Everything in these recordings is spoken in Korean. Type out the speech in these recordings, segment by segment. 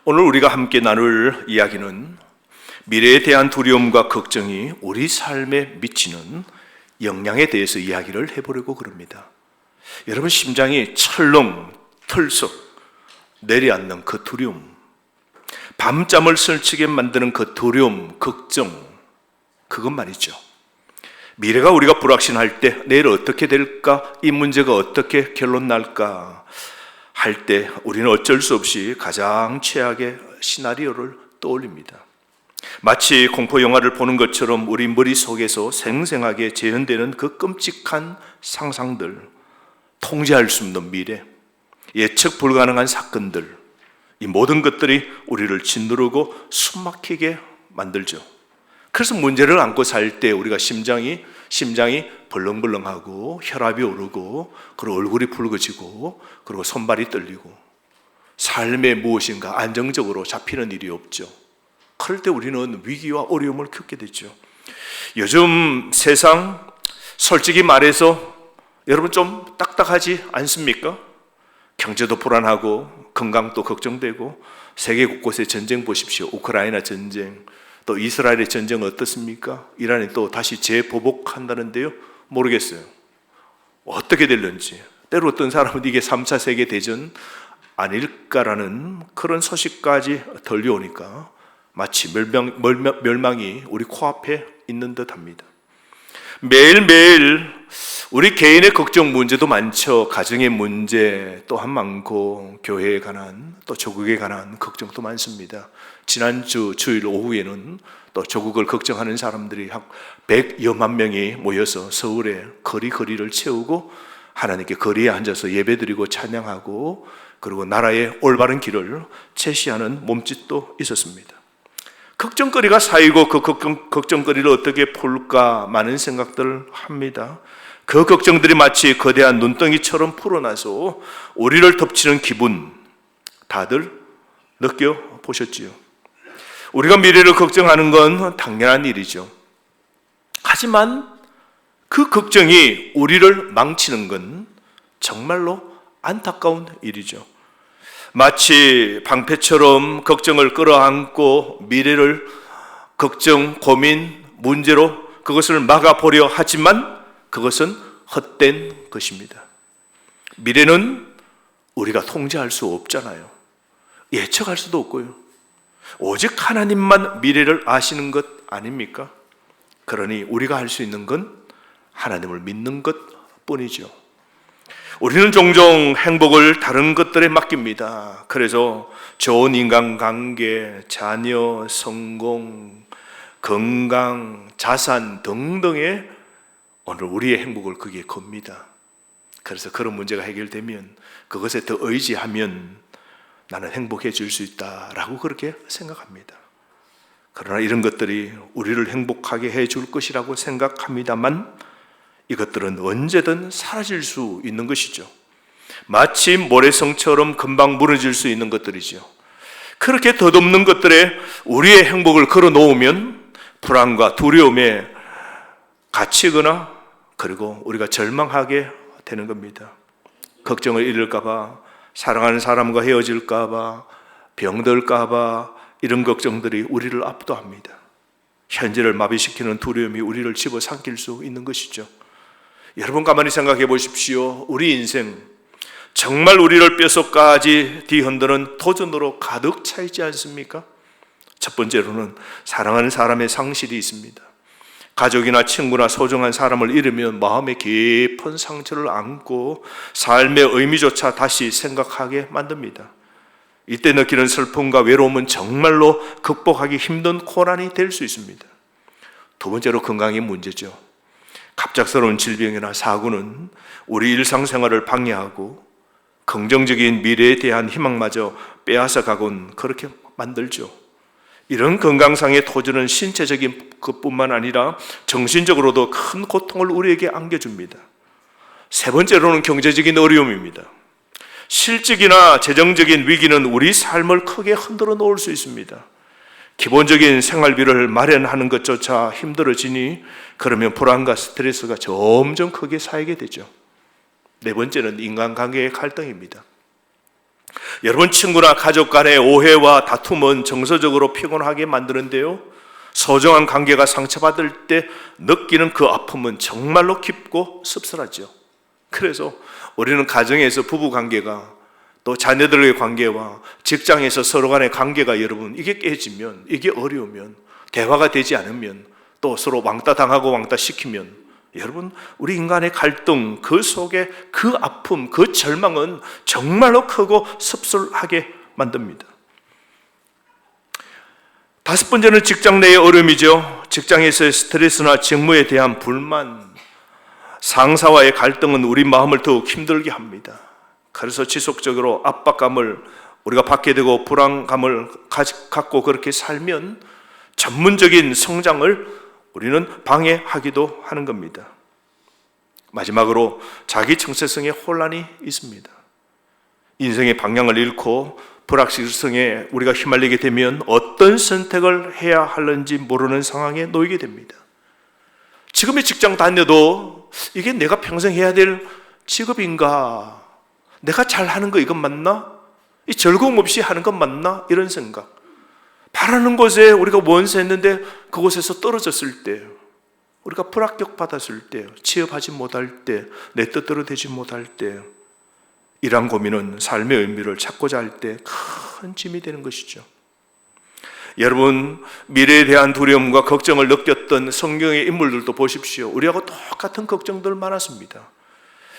오늘 우리가 함께 나눌 이야기는 미래에 대한 두려움과 걱정이 우리 삶에 미치는 영향에 대해서 이야기를 해보려고 그럽니다. 여러분 심장이 철렁 털썩 내려앉는 그 두려움, 밤잠을 설치게 만드는 그 두려움, 걱정, 그것 말이죠. 미래가 우리가 불확신할 때 내일 어떻게 될까? 이 문제가 어떻게 결론 날까? 할 때 우리는 어쩔 수 없이 가장 최악의 시나리오를 떠올립니다. 마치 공포 영화를 보는 것처럼 우리 머릿속에서 생생하게 재현되는 그 끔찍한 상상들, 통제할 수 없는 미래, 예측 불가능한 사건들, 이 모든 것들이 우리를 짓누르고 숨막히게 만들죠. 그래서 문제를 안고 살 때 우리가 심장이 벌렁벌렁하고 혈압이 오르고 그리고 얼굴이 붉어지고 그리고 손발이 떨리고 삶에 무엇인가 안정적으로 잡히는 일이 없죠. 그럴 때 우리는 위기와 어려움을 겪게 되죠. 요즘 세상 솔직히 말해서 여러분 좀 딱딱하지 않습니까? 경제도 불안하고 건강도 걱정되고 세계 곳곳의 전쟁 보십시오. 우크라이나 전쟁, 또 이스라엘의 전쟁 어떻습니까? 이란이 또 다시 재보복한다는데요. 모르겠어요. 어떻게 될런지. 때로 어떤 사람은 이게 3차 세계대전 아닐까라는 그런 소식까지 들려오니까 마치 멸망이 우리 코앞에 있는 듯합니다. 매일매일 우리 개인의 걱정 문제도 많죠. 가정의 문제 또한 많고 교회에 관한 또 조국에 관한 걱정도 많습니다. 지난주 주일 오후에는 또 조국을 걱정하는 사람들이 한 100여만 명이 모여서 서울의 거리를 채우고 하나님께 거리에 앉아서 예배드리고 찬양하고 그리고 나라의 올바른 길을 제시하는 몸짓도 있었습니다. 걱정거리가 쌓이고 그 걱정거리를 어떻게 풀까 많은 생각들을 합니다. 그 걱정들이 마치 거대한 눈덩이처럼 풀어나서 우리를 덮치는 기분 다들 느껴보셨지요? 우리가 미래를 걱정하는 건 당연한 일이죠. 하지만 그 걱정이 우리를 망치는 건 정말로 안타까운 일이죠. 마치 방패처럼 걱정을 끌어안고 미래를 걱정, 고민, 문제로 그것을 막아보려 하지만 그것은 헛된 것입니다. 미래는 우리가 통제할 수 없잖아요. 예측할 수도 없고요. 오직 하나님만 미래를 아시는 것 아닙니까? 그러니 우리가 할 수 있는 건 하나님을 믿는 것 뿐이죠. 우리는 종종 행복을 다른 것들에 맡깁니다. 그래서 좋은 인간관계, 자녀, 성공, 건강, 자산 등등의 오늘 우리의 행복을 거기에 겁니다. 그래서 그런 문제가 해결되면 그것에 더 의지하면 나는 행복해질 수 있다라고 그렇게 생각합니다. 그러나 이런 것들이 우리를 행복하게 해줄 것이라고 생각합니다만 이것들은 언제든 사라질 수 있는 것이죠. 마치 모래성처럼 금방 무너질 수 있는 것들이죠. 그렇게 덧없는 것들에 우리의 행복을 걸어놓으면 불안과 두려움에 갇히거나 그리고 우리가 절망하게 되는 겁니다. 걱정을 잃을까봐, 사랑하는 사람과 헤어질까봐, 병들까봐 이런 걱정들이 우리를 압도합니다. 현재를 마비시키는 두려움이 우리를 집어삼킬 수 있는 것이죠. 여러분 가만히 생각해 보십시오. 우리 인생 정말 우리를 뼛속까지 뒤흔드는 도전으로 가득 차 있지 않습니까? 첫 번째로는 사랑하는 사람의 상실이 있습니다. 가족이나 친구나 소중한 사람을 잃으면 마음에 깊은 상처를 안고 삶의 의미조차 다시 생각하게 만듭니다. 이때 느끼는 슬픔과 외로움은 정말로 극복하기 힘든 고난이 될 수 있습니다. 두 번째로 건강의 문제죠. 갑작스러운 질병이나 사고는 우리 일상생활을 방해하고 긍정적인 미래에 대한 희망마저 빼앗아가곤 그렇게 만들죠. 이런 건강상의 토주는 신체적인 것뿐만 아니라 정신적으로도 큰 고통을 우리에게 안겨줍니다. 세 번째로는 경제적인 어려움입니다. 실직이나 재정적인 위기는 우리 삶을 크게 흔들어 놓을 수 있습니다. 기본적인 생활비를 마련하는 것조차 힘들어지니 그러면 불안과 스트레스가 점점 크게 쌓이게 되죠. 네 번째는 인간관계의 갈등입니다. 여러분, 친구나 가족 간의 오해와 다툼은 정서적으로 피곤하게 만드는데요, 소중한 관계가 상처받을 때 느끼는 그 아픔은 정말로 깊고 씁쓸하죠. 그래서 우리는 가정에서 부부 관계가, 또 자녀들의 관계와 직장에서 서로 간의 관계가, 여러분, 이게 깨지면, 이게 어려우면, 대화가 되지 않으면, 또 서로 왕따 당하고 왕따 시키면, 여러분, 우리 인간의 갈등, 그 속에 그 아픔, 그 절망은 정말로 크고 씁쓸하게 만듭니다. 다섯 번째는 직장 내의 어려움이죠. 직장에서의 스트레스나 직무에 대한 불만, 상사와의 갈등은 우리 마음을 더욱 힘들게 합니다. 그래서 지속적으로 압박감을 우리가 받게 되고 불안감을 갖고 그렇게 살면 전문적인 성장을 우리는 방해하기도 하는 겁니다. 마지막으로 자기 정체성의 혼란이 있습니다. 인생의 방향을 잃고 불확실성에 우리가 휘말리게 되면 어떤 선택을 해야 하는지 모르는 상황에 놓이게 됩니다. 지금의 직장 다녀도 이게 내가 평생 해야 될 직업인가? 내가 잘하는 거 이건 맞나? 이 즐거움 없이 하는 건 맞나? 이런 생각. 바라는 곳에 우리가 원수했는데 그곳에서 떨어졌을 때, 우리가 불합격 받았을 때, 취업하지 못할 때, 내 뜻대로 되지 못할 때, 이러한 고민은 삶의 의미를 찾고자 할 때 큰 짐이 되는 것이죠. 여러분, 미래에 대한 두려움과 걱정을 느꼈던 성경의 인물들도 보십시오. 우리하고 똑같은 걱정들 많았습니다.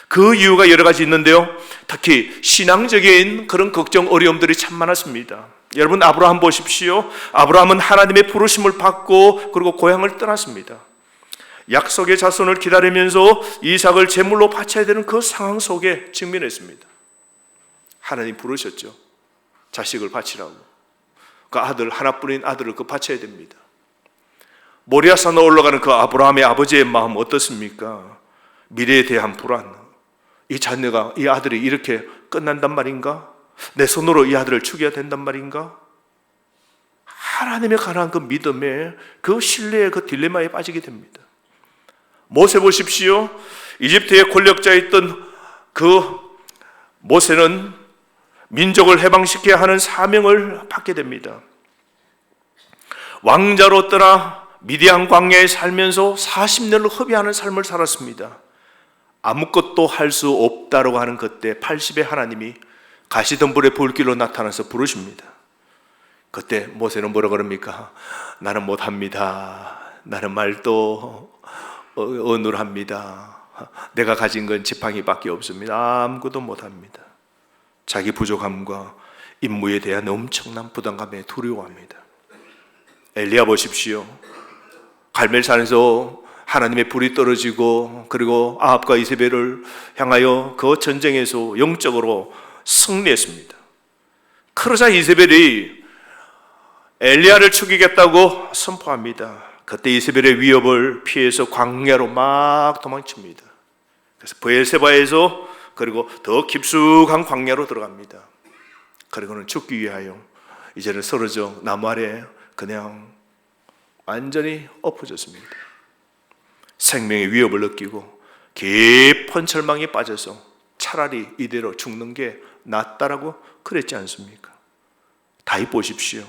그 이유가 여러 가지 있는데요, 특히 신앙적인 그런 걱정, 어려움들이 참 많았습니다. 여러분, 아브라함 보십시오. 아브라함은 하나님의 부르심을 받고 그리고 고향을 떠났습니다. 약속의 자손을 기다리면서 이삭을 제물로 바쳐야 되는 그 상황 속에 직면했습니다. 하나님 부르셨죠. 자식을 바치라고. 그 아들, 하나뿐인 아들을 그 바쳐야 됩니다. 모리아산에 올라가는 그 아브라함의 아버지의 마음 어떻습니까? 미래에 대한 불안. 이 자녀가, 이 아들이 이렇게 끝난단 말인가? 내 손으로 이 아들을 죽여야 된단 말인가? 하나님에 관한 그 믿음에, 그 신뢰의 그 딜레마에 빠지게 됩니다. 모세 보십시오. 이집트의 권력자였던 그 모세는 민족을 해방시켜야 하는 사명을 받게 됩니다. 왕자로 떠나 미디안 광야에 살면서 40년을 허비하는 삶을 살았습니다. 아무것도 할 수 없다라고 하는 그때 80의 하나님이 가시덤불의 불길로 나타나서 부르십니다. 그때 모세는 뭐라 그럽니까? 나는 못합니다. 나는 말도 어눌합니다. 내가 가진 건 지팡이밖에 없습니다. 아무것도 못합니다. 자기 부족함과 임무에 대한 엄청난 부담감에 두려워합니다. 엘리야 보십시오. 갈멜산에서 하나님의 불이 떨어지고 그리고 아합과 이세벨을 향하여 그 전쟁에서 영적으로 승리했습니다. 그러자 이세벨이 엘리야를 죽이겠다고 선포합니다. 그때 이세벨의 위협을 피해서 광야로 막 도망칩니다. 그래서 브엘세바에서 그리고 더 깊숙한 광야로 들어갑니다. 그리고는 죽기 위하여 이제는 쓰러져 나무 아래 그냥 완전히 엎어졌습니다. 생명의 위협을 느끼고 깊은 절망에 빠져서 차라리 이대로 죽는 게 낫다라고 그랬지 않습니까? 다윗 보십시오.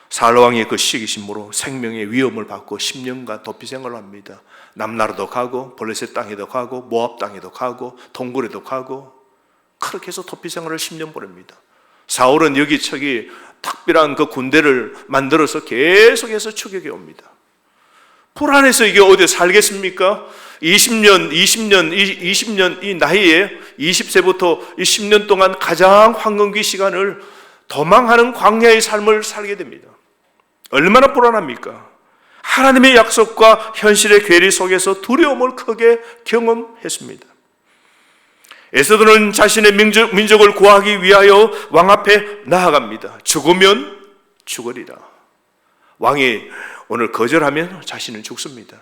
사울왕의 그 시기심으로 생명의 위험을 받고 10년간 도피 생활을 합니다. 남나라도 가고 블레셋 땅에도 가고 모압 땅에도 가고 동굴에도 가고 그렇게 해서 도피 생활을 10년 보냅니다. 사울은 여기저기 특별한 그 군대를 만들어서 계속해서 추격해 옵니다. 불안해서 이게 어디에 살겠습니까? 20년 이 나이에 20세부터 이 10년 동안 가장 황금기 시간을 도망하는 광야의 삶을 살게 됩니다. 얼마나 불안합니까? 하나님의 약속과 현실의 괴리 속에서 두려움을 크게 경험했습니다. 에스더는 자신의 민족을 구하기 위하여 왕 앞에 나아갑니다. 죽으면 죽으리라. 왕이 오늘 거절하면 자신은 죽습니다.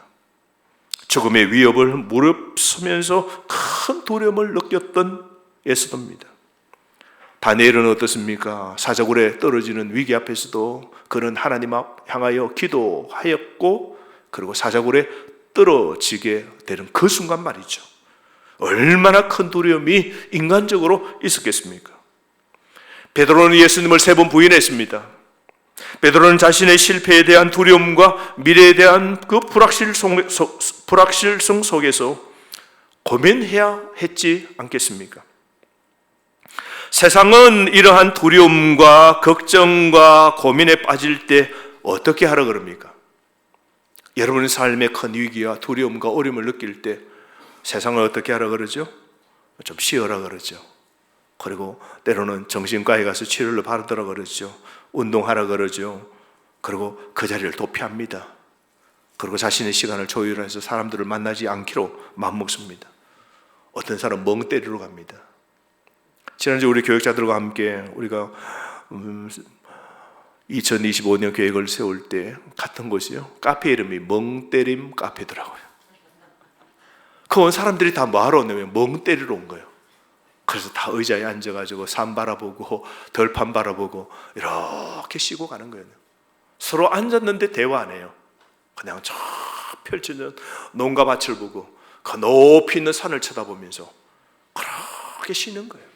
죽음의 위협을 무릅쓰면서 큰 두려움을 느꼈던 에스더입니다. 다니엘은 어떻습니까? 사자굴에 떨어지는 위기 앞에서도 그는 하나님 앞 향하여 기도하였고 그리고 사자굴에 떨어지게 되는 그 순간 말이죠. 얼마나 큰 두려움이 인간적으로 있었겠습니까? 베드로는 예수님을 3번 부인했습니다. 베드로는 자신의 실패에 대한 두려움과 미래에 대한 그 불확실성 속에서 고민해야 했지 않겠습니까? 세상은 이러한 두려움과 걱정과 고민에 빠질 때 어떻게 하라 그럽니까? 여러분의 삶에 큰 위기와 두려움과 어려움을 느낄 때 세상은 어떻게 하라 그러죠? 좀 쉬어라 그러죠. 그리고 때로는 정신과에 가서 치료를 받으라 그러죠. 운동하라 그러죠. 그리고 그 자리를 도피합니다. 그리고 자신의 시간을 조율해서 사람들을 만나지 않기로 마음먹습니다. 어떤 사람은 멍 때리러 갑니다. 지난주 우리 교육자들과 함께 우리가 2025년 계획을 세울 때 갔던 곳이요, 카페 이름이 멍때림 카페더라고요. 그 사람들이 다 뭐하러 오냐면 멍 때리러 온 거예요. 그래서 다 의자에 앉아가지고 산 바라보고 덜판 바라보고 이렇게 쉬고 가는 거예요. 서로 앉았는데 대화 안 해요. 그냥 저 펼쳐진 농가 밭을 보고 그 높이 있는 산을 쳐다보면서 그렇게 쉬는 거예요.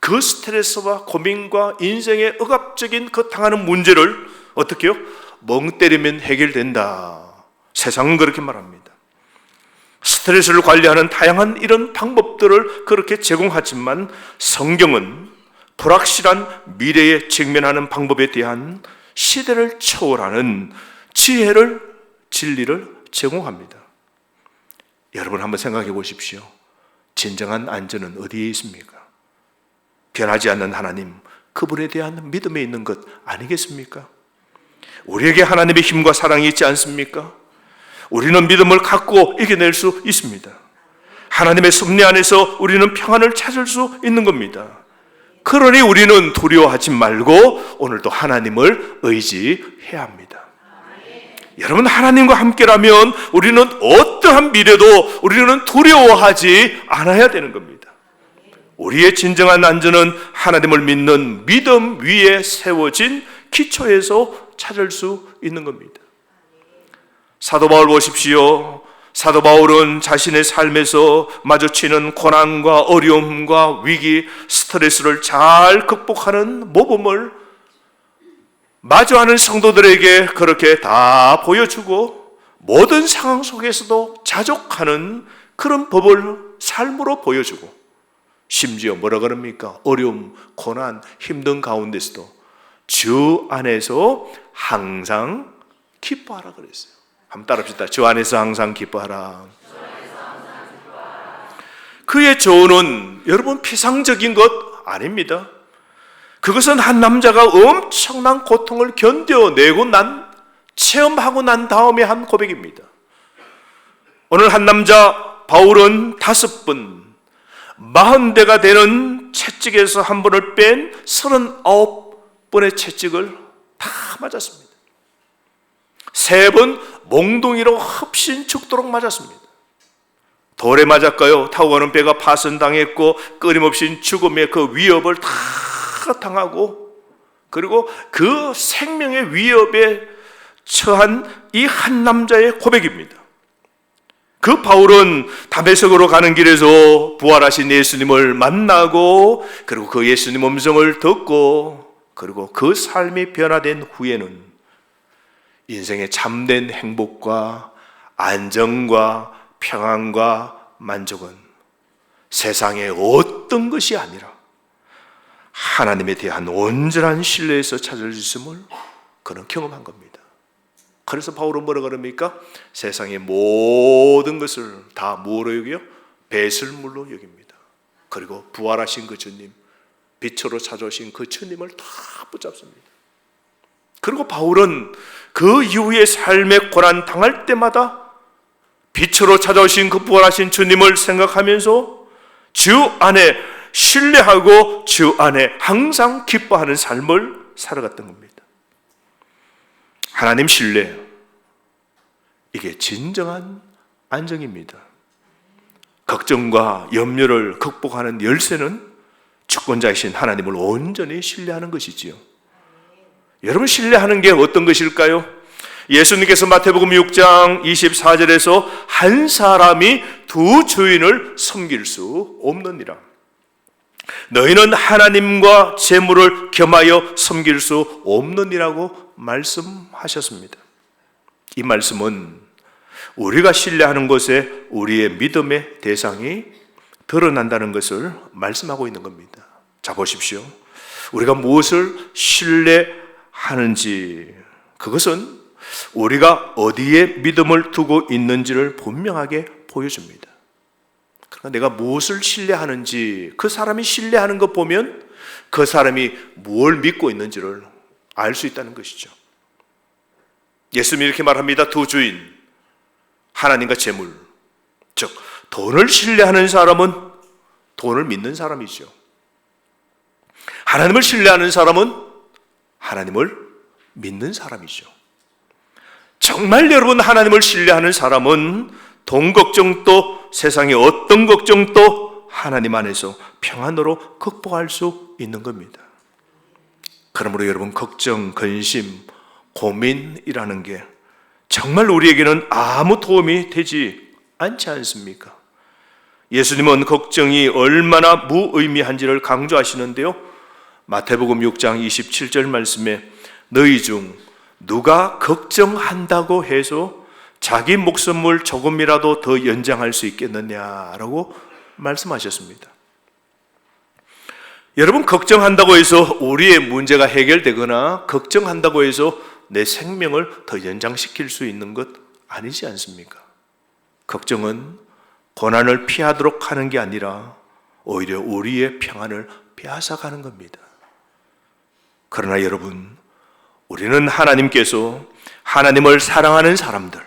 그 스트레스와 고민과 인생의 억압적인 그 당하는 문제를 어떻게 해요? 멍 때리면 해결된다. 세상은 그렇게 말합니다. 스트레스를 관리하는 다양한 이런 방법들을 그렇게 제공하지만 성경은 불확실한 미래에 직면하는 방법에 대한 시대를 초월하는 지혜를, 진리를 제공합니다. 여러분 한번 생각해 보십시오. 진정한 안전은 어디에 있습니까? 변하지 않는 하나님, 그분에 대한 믿음에 있는 것 아니겠습니까? 우리에게 하나님의 힘과 사랑이 있지 않습니까? 우리는 믿음을 갖고 이겨낼 수 있습니다. 하나님의 섭리 안에서 우리는 평안을 찾을 수 있는 겁니다. 그러니 우리는 두려워하지 말고 오늘도 하나님을 의지해야 합니다. 여러분, 하나님과 함께라면 우리는 어떠한 미래도 우리는 두려워하지 않아야 되는 겁니다. 우리의 진정한 안전은 하나님을 믿는 믿음 위에 세워진 기초에서 찾을 수 있는 겁니다. 사도 바울 보십시오. 사도 바울은 자신의 삶에서 마주치는 고난과 어려움과 위기, 스트레스를 잘 극복하는 모범을 마주하는 성도들에게 그렇게 다 보여주고 모든 상황 속에서도 자족하는 그런 법을 삶으로 보여주고, 심지어 뭐라 그럽니까? 어려움, 고난, 힘든 가운데서도 주 안에서 항상 기뻐하라 그랬어요. 한번 따라합시다. 주 안에서 항상 기뻐하라. 그의 조언은 여러분 피상적인 것 아닙니다. 그것은 한 남자가 엄청난 고통을 견뎌내고 체험하고 난 다음에 한 고백입니다. 오늘 한 남자 바울은 5번, 40대가 되는 채찍에서 한 번을 뺀 39번의 채찍을 다 맞았습니다. 3번 몽둥이로 흡신 죽도록 맞았습니다. 돌에 맞았까요? 타고 가는 배가 파손당했고 끊임없이 죽음의 그 위협을 다 당하고, 그리고 그 생명의 위협에 처한 이 한 남자의 고백입니다. 그 바울은 다메섹으로 가는 길에서 부활하신 예수님을 만나고, 그리고 그 예수님 음성을 듣고, 그리고 그 삶이 변화된 후에는 인생의 참된 행복과 안정과 평안과 만족은 세상의 어떤 것이 아니라 하나님에 대한 온전한 신뢰에서 찾을 수 있음을 그는 경험한 겁니다. 그래서 바울은 뭐라 그럽니까? 세상의 모든 것을 다 뭐로 여겨요? 배설물로 여깁니다. 그리고 부활하신 그 주님, 빛으로 찾아오신 그 주님을 다 붙잡습니다. 그리고 바울은 그 이후의 삶의 고난 당할 때마다 빛으로 찾아오신 그 부활하신 주님을 생각하면서 주 안에 신뢰하고 주 안에 항상 기뻐하는 삶을 살아갔던 겁니다. 하나님 신뢰, 이게 진정한 안정입니다. 걱정과 염려를 극복하는 열쇠는 주권자이신 하나님을 온전히 신뢰하는 것이지요. 여러분, 신뢰하는 게 어떤 것일까요? 예수님께서 마태복음 6장 24절에서 한 사람이 두 주인을 섬길 수 없느니라. 너희는 하나님과 재물을 겸하여 섬길 수 없느니라고 말씀하셨습니다. 이 말씀은 우리가 신뢰하는 것에 우리의 믿음의 대상이 드러난다는 것을 말씀하고 있는 겁니다. 자, 보십시오. 우리가 무엇을 신뢰하는지, 그것은 우리가 어디에 믿음을 두고 있는지를 분명하게 보여줍니다. 그러니까 내가 무엇을 신뢰하는지, 그 사람이 신뢰하는 것 보면 그 사람이 무엇을 믿고 있는지를 알 수 있다는 것이죠. 예수님이 이렇게 말합니다. 두 주인, 하나님과 재물, 즉 돈을 신뢰하는 사람은 돈을 믿는 사람이죠. 하나님을 신뢰하는 사람은 하나님을 믿는 사람이죠. 정말 여러분, 하나님을 신뢰하는 사람은 돈 걱정도, 세상의 어떤 걱정도 하나님 안에서 평안으로 극복할 수 있는 겁니다. 그러므로 여러분, 걱정, 근심, 고민이라는 게 정말 우리에게는 아무 도움이 되지 않지 않습니까? 예수님은 걱정이 얼마나 무의미한지를 강조하시는데요, 마태복음 6장 27절 말씀에 너희 중 누가 걱정한다고 해서 자기 목숨을 조금이라도 더 연장할 수 있겠느냐라고 말씀하셨습니다. 여러분, 걱정한다고 해서 우리의 문제가 해결되거나 걱정한다고 해서 내 생명을 더 연장시킬 수 있는 것 아니지 않습니까? 걱정은 고난을 피하도록 하는 게 아니라 오히려 우리의 평안을 빼앗아가는 겁니다. 그러나 여러분, 우리는 하나님께서 하나님을 사랑하는 사람들,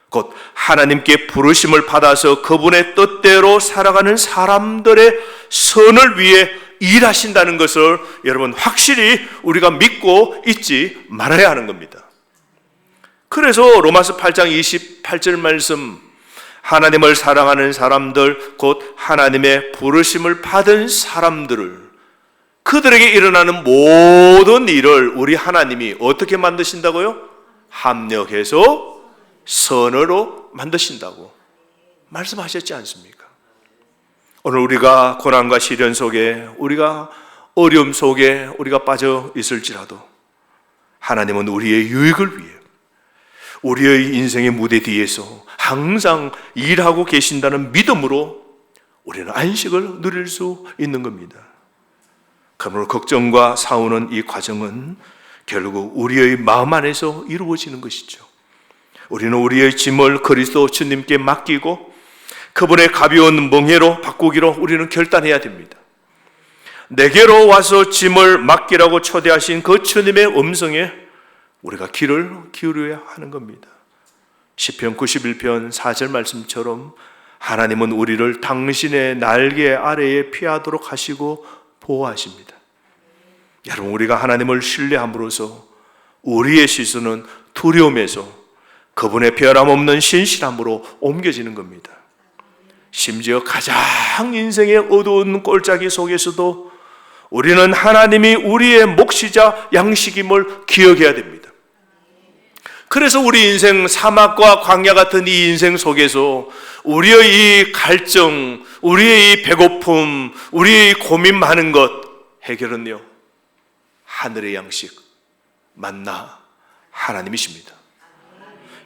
곧 하나님께 부르심을 받아서 그분의 뜻대로 살아가는 사람들의 선을 위해 일하신다는 것을 여러분 확실히 우리가 믿고 잊지 말아야 하는 겁니다. 그래서 로마서 8장 28절 말씀, 하나님을 사랑하는 사람들, 곧 하나님의 부르심을 받은 사람들을, 그들에게 일어나는 모든 일을 우리 하나님이 어떻게 만드신다고요? 합력해서 선으로 만드신다고 말씀하셨지 않습니까? 오늘 우리가 고난과 시련 속에, 우리가 어려움 속에 우리가 빠져 있을지라도 하나님은 우리의 유익을 위해 우리의 인생의 무대 뒤에서 항상 일하고 계신다는 믿음으로 우리는 안식을 누릴 수 있는 겁니다. 그러므로 걱정과 싸우는 이 과정은 결국 우리의 마음 안에서 이루어지는 것이죠. 우리는 우리의 짐을 그리스도 주님께 맡기고 그분의 가벼운 멍에로 바꾸기로 우리는 결단해야 됩니다. 내게로 와서 짐을 맡기라고 초대하신 그 주님의 음성에 우리가 귀를 기울여야 하는 겁니다. 시편 91편 4절 말씀처럼 하나님은 우리를 당신의 날개 아래에 피하도록 하시고 보호하십니다. 여러분, 우리가 하나님을 신뢰함으로써 우리의 시선은 두려움에서 그분의 변함없는 신실함으로 옮겨지는 겁니다. 심지어 가장 인생의 어두운 골짜기 속에서도 우리는 하나님이 우리의 몫이자 양식임을 기억해야 됩니다. 그래서 우리 인생 사막과 광야 같은 이 인생 속에서 우리의 이 갈증, 우리의 이 배고픔, 우리의 이 고민 많은 것 해결은요, 하늘의 양식 만나 하나님이십니다.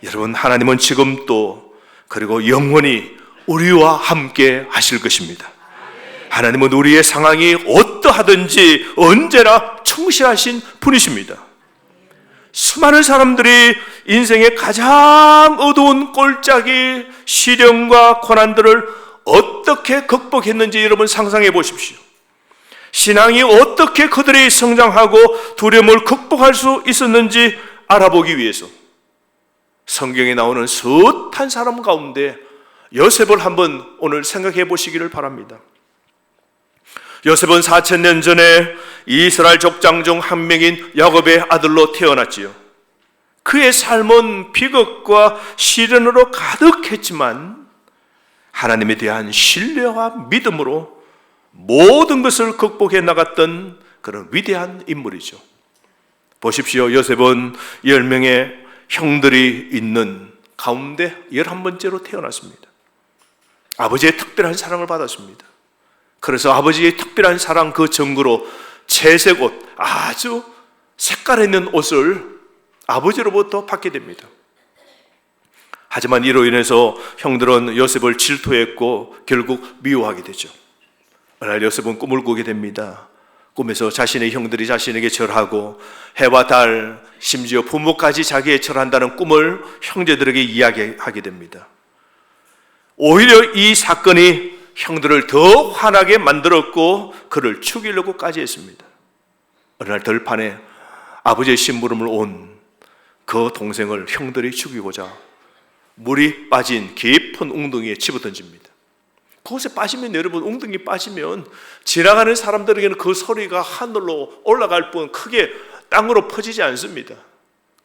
여러분, 하나님은 지금도 그리고 영원히 우리와 함께 하실 것입니다. 하나님은 우리의 상황이 어떠하든지 언제나 충실하신 분이십니다. 수많은 사람들이 인생의 가장 어두운 골짜기 시련과 고난들을 어떻게 극복했는지 여러분 상상해 보십시오. 신앙이 어떻게 그들이 성장하고 두려움을 극복할 수 있었는지 알아보기 위해서 성경에 나오는 숱한 사람 가운데 요셉을 한번 오늘 생각해 보시기를 바랍니다. 요셉은 4000년 전에 이스라엘 족장 중 한 명인 야곱의 아들로 태어났지요. 그의 삶은 비극과 시련으로 가득했지만 하나님에 대한 신뢰와 믿음으로 모든 것을 극복해 나갔던 그런 위대한 인물이죠. 보십시오. 요셉은 10명의 형들이 있는 가운데 11번째로 태어났습니다. 아버지의 특별한 사랑을 받았습니다. 그래서 아버지의 특별한 사랑 그 증거로 채색 옷, 아주 색깔 있는 옷을 아버지로부터 받게 됩니다. 하지만 이로 인해서 형들은 요셉을 질투했고 결국 미워하게 되죠. 어느 날 요셉은 꿈을 꾸게 됩니다. 꿈에서 자신의 형들이 자신에게 절하고 해와 달, 심지어 부모까지 자기에 절한다는 꿈을 형제들에게 이야기하게 됩니다. 오히려 이 사건이 형들을 더 화나게 만들었고 그를 죽이려고까지 했습니다. 어느 날 들판에 아버지의 심부름을 온 그 동생을 형들이 죽이고자 물이 빠진 깊은 웅덩이에 집어던집니다. 그곳에 빠지면, 여러분, 웅덩이 빠지면 지나가는 사람들에게는 그 소리가 하늘로 올라갈 뿐 크게 땅으로 퍼지지 않습니다.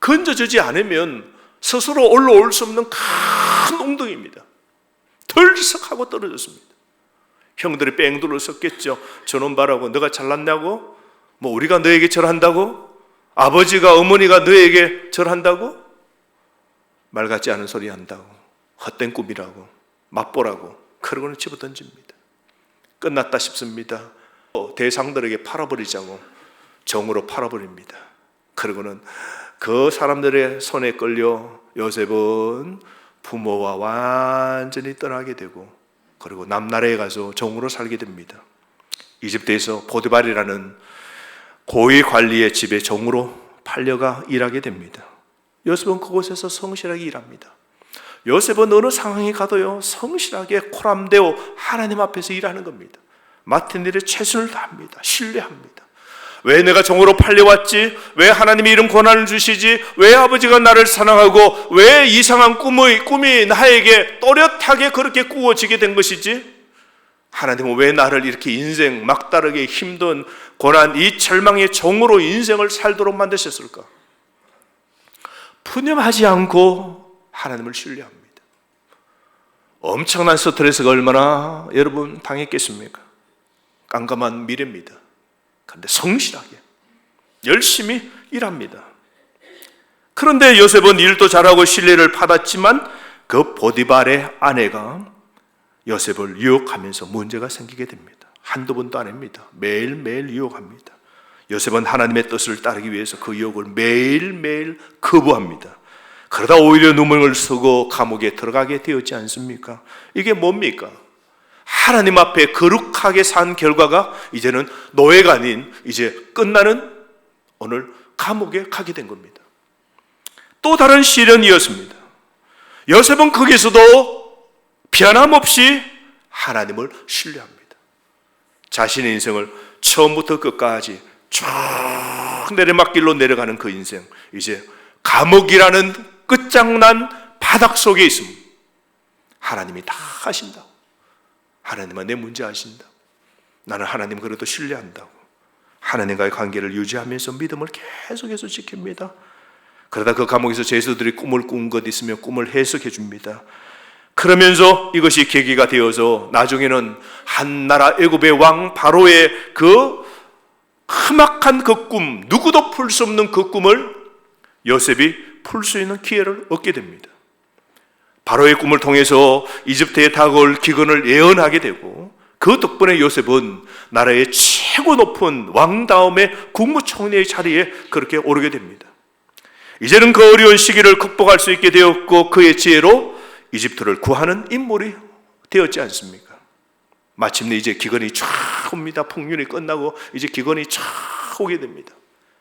건져지지 않으면 스스로 올라올 수 없는 큰 웅덩이입니다. 덜썩하고 떨어졌습니다. 형들이 뺑 둘러섰겠죠. 저놈 봐라고, 너가 잘났냐고? 뭐 우리가 너에게 절한다고? 아버지가, 어머니가 너에게 절한다고? 말 같지 않은 소리 한다고, 헛된 꿈이라고, 맛보라고, 그러고는 집어던집니다. 끝났다 싶습니다. 대상들에게 팔아버리자고 정으로 팔아버립니다. 그러고는 그 사람들의 손에 끌려 요셉은 부모와 완전히 떠나게 되고, 그리고 남나라에 가서 종으로 살게 됩니다. 이집트에서 보디발이라는 고위 관리의 집에 종으로 팔려가 일하게 됩니다. 요셉은 그곳에서 성실하게 일합니다. 요셉은 어느 상황에 가도요, 성실하게 코람되어 하나님 앞에서 일하는 겁니다. 맡은 일에 최선을 다합니다. 신뢰합니다. 왜 내가 종으로 팔려왔지? 왜 하나님이 이런 고난을 주시지? 왜 아버지가 나를 사랑하고 왜 이상한 꿈이 나에게 또렷하게 그렇게 꾸어지게 된 것이지? 하나님은 왜 나를 이렇게 인생 막다르게 힘든 고난, 이 절망의 종으로 인생을 살도록 만드셨을까? 푸념하지 않고 하나님을 신뢰합니다. 엄청난 스트레스가 얼마나 여러분 당했겠습니까? 깜깜한 미래입니다. 그런데 성실하게 열심히 일합니다. 그런데 요셉은 일도 잘하고 신뢰를 받았지만 그 보디발의 아내가 요셉을 유혹하면서 문제가 생기게 됩니다. 한두 번도 아닙니다. 매일매일 유혹합니다. 요셉은 하나님의 뜻을 따르기 위해서 그 유혹을 매일매일 거부합니다. 그러다 오히려 누명을 쓰고 감옥에 들어가게 되었지 않습니까? 이게 뭡니까? 하나님 앞에 거룩하게 산 결과가 이제는 노예가 아닌 이제 끝나는 오늘 감옥에 가게 된 겁니다. 또 다른 시련이었습니다. 요셉은 거기서도 변함없이 하나님을 신뢰합니다. 자신의 인생을 처음부터 끝까지 쭉 내리막길로 내려가는 그 인생, 이제 감옥이라는 끝장난 바닥 속에 있습니다. 하나님이 다 하신다고. 하나님은 내 문제 아신다. 나는 하나님 그래도 신뢰한다고. 하나님과의 관계를 유지하면서 믿음을 계속해서 지킵니다. 그러다 그 감옥에서 제수들이 꿈을 꾼 것 있으면 꿈을 해석해 줍니다. 그러면서 이것이 계기가 되어서 나중에는 한 나라 애굽의 왕 바로의 그 험악한 그 꿈, 누구도 풀 수 없는 그 꿈을 요셉이 풀 수 있는 기회를 얻게 됩니다. 바로의 꿈을 통해서 이집트에 다가올 기근을 예언하게 되고, 그 덕분에 요셉은 나라의 최고 높은 왕 다음에 국무총리의 자리에 그렇게 오르게 됩니다. 이제는 그 어려운 시기를 극복할 수 있게 되었고, 그의 지혜로 이집트를 구하는 인물이 되었지 않습니까? 마침내 이제 기근이 쫙 옵니다. 풍년이 끝나고 이제 기근이 쫙 오게 됩니다.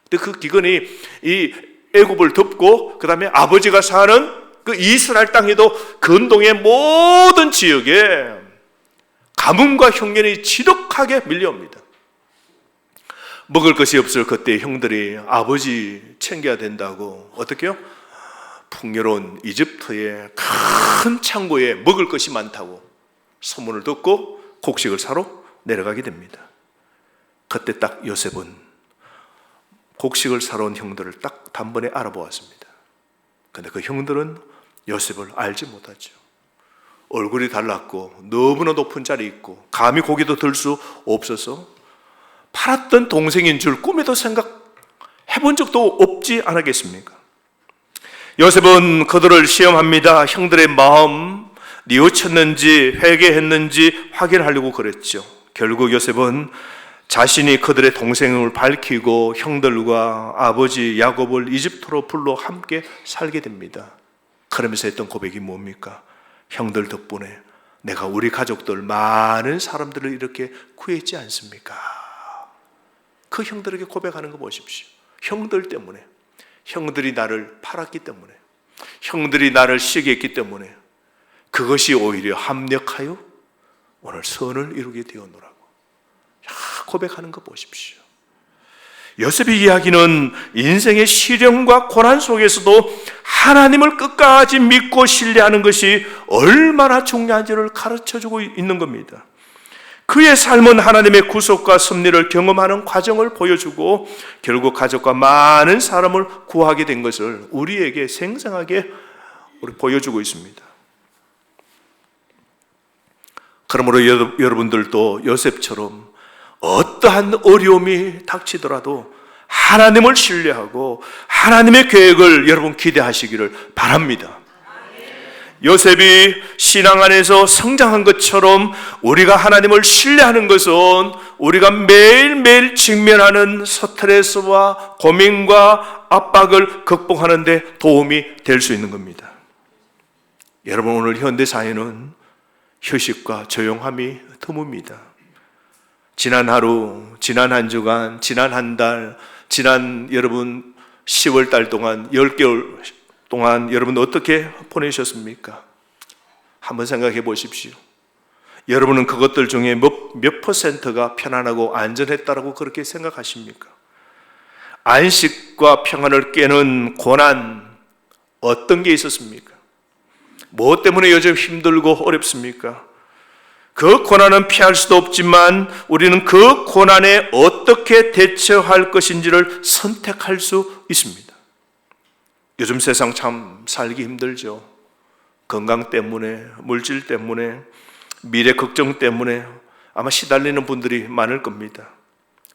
근데 그 기근이 이 애굽을 덮고 그 다음에 아버지가 사는 그 이스라엘 땅에도 근동의 모든 지역에 가뭄과 흉년이 지독하게 밀려옵니다. 먹을 것이 없을 그때 형들이 아버지 챙겨야 된다고 어떻게 해요? 풍요로운 이집트의 큰 창고에 먹을 것이 많다고 소문을 듣고 곡식을 사러 내려가게 됩니다. 그때 딱 요셉은 곡식을 사러 온 형들을 딱 단번에 알아보았습니다. 그런데 그 형들은 요셉을 알지 못하죠. 얼굴이 달랐고 너무나 높은 자리에 있고 감히 고개도 들 수 없어서 팔았던 동생인 줄 꿈에도 생각해본 적도 없지 않았겠습니까? 요셉은 그들을 시험합니다. 형들의 마음 뉘우쳤는지 회개했는지 확인하려고 그랬죠. 결국 요셉은 자신이 그들의 동생을 밝히고 형들과 아버지 야곱을 이집트로 불러 함께 살게 됩니다. 그러면서 했던 고백이 뭡니까? 형들 덕분에 내가 우리 가족들 많은 사람들을 이렇게 구했지 않습니까? 그 형들에게 고백하는 거 보십시오. 형들 때문에, 형들이 나를 팔았기 때문에, 형들이 나를 시기했기 때문에 그것이 오히려 합력하여 오늘 선을 이루게 되었노라고 고백하는 거 보십시오. 요셉의 이야기는 인생의 시련과 고난 속에서도 하나님을 끝까지 믿고 신뢰하는 것이 얼마나 중요한지를 가르쳐주고 있는 겁니다. 그의 삶은 하나님의 구속과 섭리를 경험하는 과정을 보여주고 결국 가족과 많은 사람을 구하게 된 것을 우리에게 생생하게 보여주고 있습니다. 그러므로 여러분들도 요셉처럼 어떠한 어려움이 닥치더라도 하나님을 신뢰하고 하나님의 계획을 여러분 기대하시기를 바랍니다. 요셉이 신앙 안에서 성장한 것처럼 우리가 하나님을 신뢰하는 것은 우리가 매일매일 직면하는 스트레스와 고민과 압박을 극복하는 데 도움이 될 수 있는 겁니다. 여러분, 오늘 현대사회는 휴식과 조용함이 드뭅니다. 지난 하루, 지난 한 주간, 지난 한 달, 지난 여러분 10월 달 동안 10개월 동안 여러분 어떻게 보내셨습니까? 한번 생각해 보십시오. 여러분은 그것들 중에 몇 퍼센트가 편안하고 안전했다라고 그렇게 생각하십니까? 안식과 평안을 깨는 고난 어떤 게 있었습니까? 무엇 때문에 요즘 힘들고 어렵습니까? 그 고난은 피할 수도 없지만 우리는 그 고난에 어떻게 대처할 것인지를 선택할 수 있습니다. 요즘 세상 참 살기 힘들죠. 건강 때문에, 물질 때문에, 미래 걱정 때문에 아마 시달리는 분들이 많을 겁니다.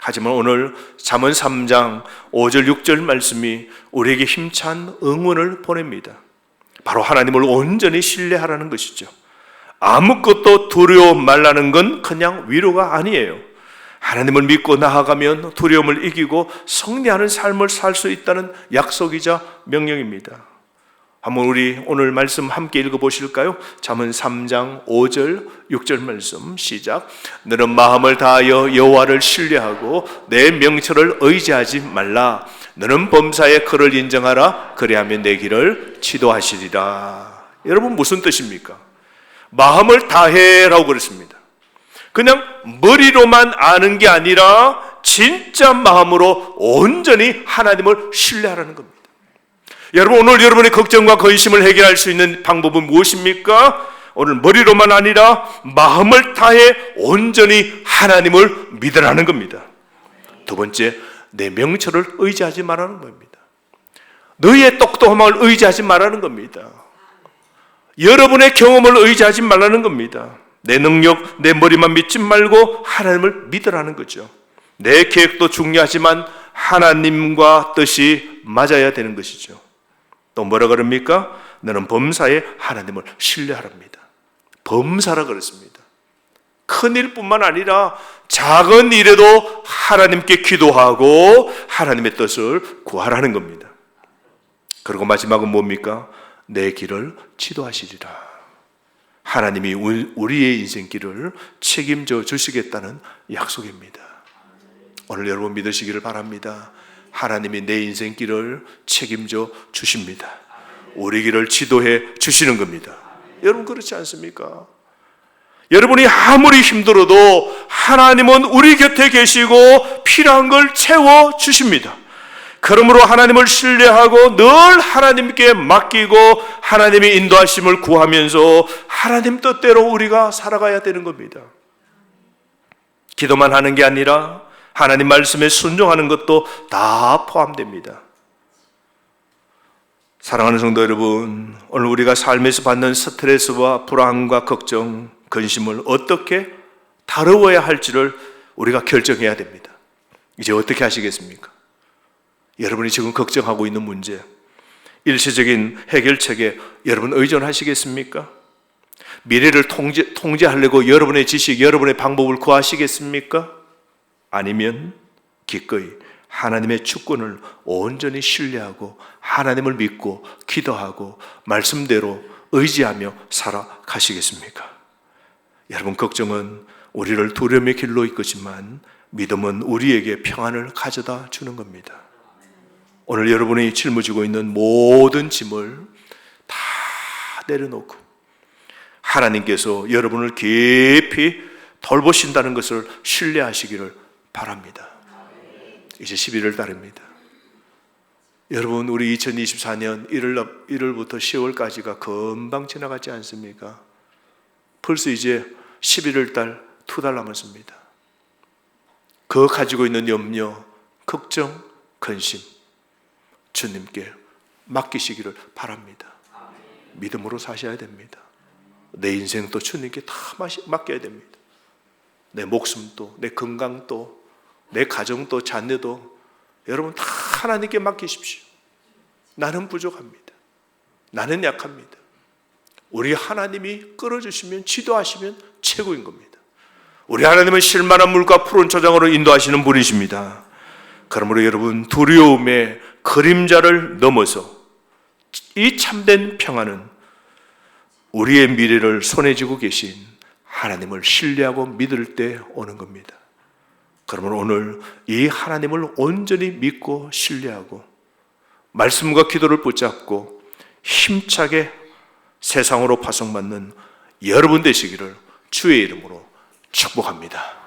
하지만 오늘 잠언 3장 5절 6절 말씀이 우리에게 힘찬 응원을 보냅니다. 바로 하나님을 온전히 신뢰하라는 것이죠. 아무것도 두려워 말라는 건 그냥 위로가 아니에요. 하나님을 믿고 나아가면 두려움을 이기고 승리하는 삶을 살 수 있다는 약속이자 명령입니다. 한번 우리 오늘 말씀 함께 읽어보실까요? 잠언 3장 5절 6절 말씀 시작. 너는 마음을 다하여 여호와를 신뢰하고 내 명철을 의지하지 말라. 너는 범사의 그를 인정하라. 그리하면 내 길을 지도하시리라. 여러분, 무슨 뜻입니까? 마음을 다해라고 그랬습니다. 그냥 머리로만 아는 게 아니라 진짜 마음으로 온전히 하나님을 신뢰하라는 겁니다. 여러분, 오늘 여러분의 걱정과 근심을 해결할 수 있는 방법은 무엇입니까? 오늘 머리로만 아니라 마음을 다해 온전히 하나님을 믿으라는 겁니다. 두 번째, 내 명철을 의지하지 말라는 겁니다. 너의 똑똑함을 의지하지 말라는 겁니다. 여러분의 경험을 의지하지 말라는 겁니다. 내 능력, 내 머리만 믿지 말고 하나님을 믿으라는 거죠. 내 계획도 중요하지만 하나님과 뜻이 맞아야 되는 것이죠. 또 뭐라 그럽니까? 너는 범사에 하나님을 신뢰하랍니다. 범사라 그랬습니다. 큰 일뿐만 아니라 작은 일에도 하나님께 기도하고 하나님의 뜻을 구하라는 겁니다. 그리고 마지막은 뭡니까? 내 길을 지도하시리라. 하나님이 우리의 인생길을 책임져 주시겠다는 약속입니다. 오늘 여러분 믿으시기를 바랍니다. 하나님이 내 인생길을 책임져 주십니다. 우리 길을 지도해 주시는 겁니다. 여러분, 그렇지 않습니까? 여러분이 아무리 힘들어도 하나님은 우리 곁에 계시고 필요한 걸 채워 주십니다. 그러므로 하나님을 신뢰하고 늘 하나님께 맡기고 하나님의 인도하심을 구하면서 하나님 뜻대로 우리가 살아가야 되는 겁니다. 기도만 하는 게 아니라 하나님 말씀에 순종하는 것도 다 포함됩니다. 사랑하는 성도 여러분, 오늘 우리가 삶에서 받는 스트레스와 불안과 걱정, 근심을 어떻게 다루어야 할지를 우리가 결정해야 됩니다. 이제 어떻게 하시겠습니까? 여러분이 지금 걱정하고 있는 문제, 일시적인 해결책에 여러분 의존하시겠습니까? 미래를 통제하려고 여러분의 지식, 여러분의 방법을 구하시겠습니까? 아니면 기꺼이 하나님의 주권을 온전히 신뢰하고 하나님을 믿고 기도하고 말씀대로 의지하며 살아가시겠습니까? 여러분, 걱정은 우리를 두려움의 길로 이끄지만 믿음은 우리에게 평안을 가져다 주는 겁니다. 오늘 여러분이 짊어지고 있는 모든 짐을 다 내려놓고 하나님께서 여러분을 깊이 돌보신다는 것을 신뢰하시기를 바랍니다. 이제 11월 달입니다. 여러분, 우리 2024년 1월부터 10월까지가 금방 지나갔지 않습니까? 벌써 이제 11월 달 2달 남았습니다. 그 가지고 있는 염려, 걱정, 근심 주님께 맡기시기를 바랍니다. 믿음으로 사셔야 됩니다. 내 인생도 주님께 다 맡겨야 됩니다. 내 목숨도, 내 건강도, 내 가정도, 자녀도 여러분 다 하나님께 맡기십시오. 나는 부족합니다. 나는 약합니다. 우리 하나님이 끌어주시면, 지도하시면 최고인 겁니다. 우리 하나님은 실만한 물과 푸른 초장으로 인도하시는 분이십니다. 그러므로 여러분, 두려움의 그림자를 넘어서 이 참된 평안은 우리의 미래를 손에 쥐고 계신 하나님을 신뢰하고 믿을 때 오는 겁니다. 그러면 오늘 이 하나님을 온전히 믿고 신뢰하고 말씀과 기도를 붙잡고 힘차게 세상으로 파송받는 여러분 되시기를 주의 이름으로 축복합니다.